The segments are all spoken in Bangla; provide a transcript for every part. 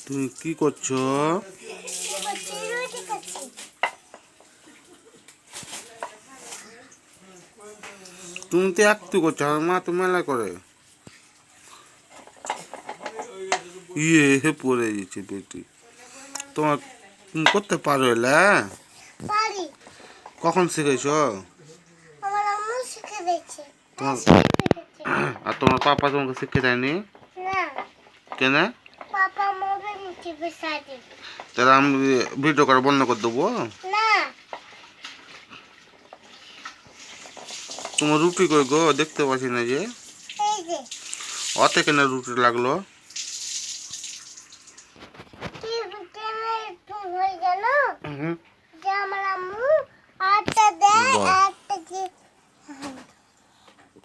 তুমি কি করছো? তুমি তো একটু করছো, আমার মা তো মেলা করে। পড়ে গেছে বেটি। তুমি করতে পারো এলা? কখন শিখেছো? আর তোমার পাপা তোমাকে শিখে দেয়নি কেন? তাহলে আমি ভিডিও করা বন্ধ করে দেবো? তোমার রুটি কই গো? দেখতে পাচ্ছি না যে। অতে কেন রুটি লাগলো?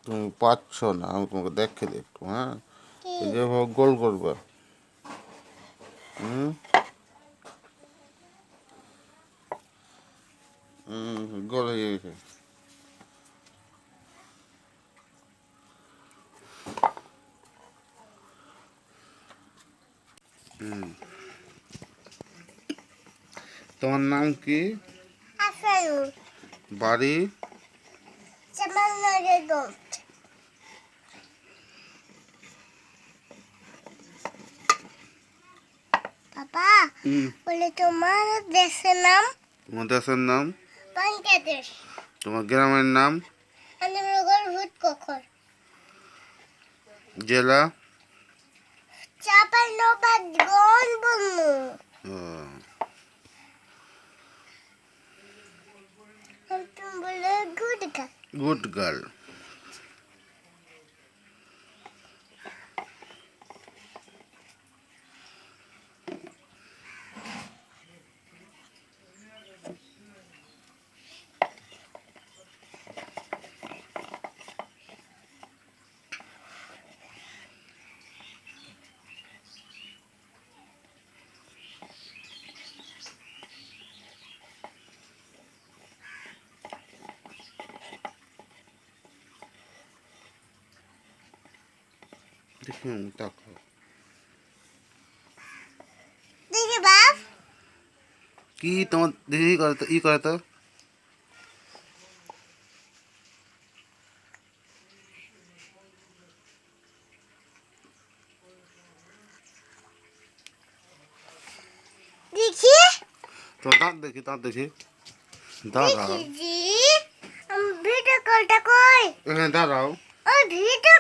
তুমি পাচ্ছ না, আমি তোমাকে দেখে দেখবো। হ্যাঁ, যেভাবে গোল করবে। গোল হয়ে গেছে। তোমার নাম কি? বাড়ি? পাপা বলে তোমার দেশের নাম? তোমার দেশের নাম? বাংলাদেশ। তোমার গ্রামের নাম? জেলা? Good girl. দেখুন তাকো। দেখি বাপ কি তোমার দিদি করে তো ই করে তো? দেখি তো দাঁত দেখি, দাঁত দেখি। দাঁড়াও, ভিডিও কলটা কই? এখানে দাঁড়াও। ও ভিডিও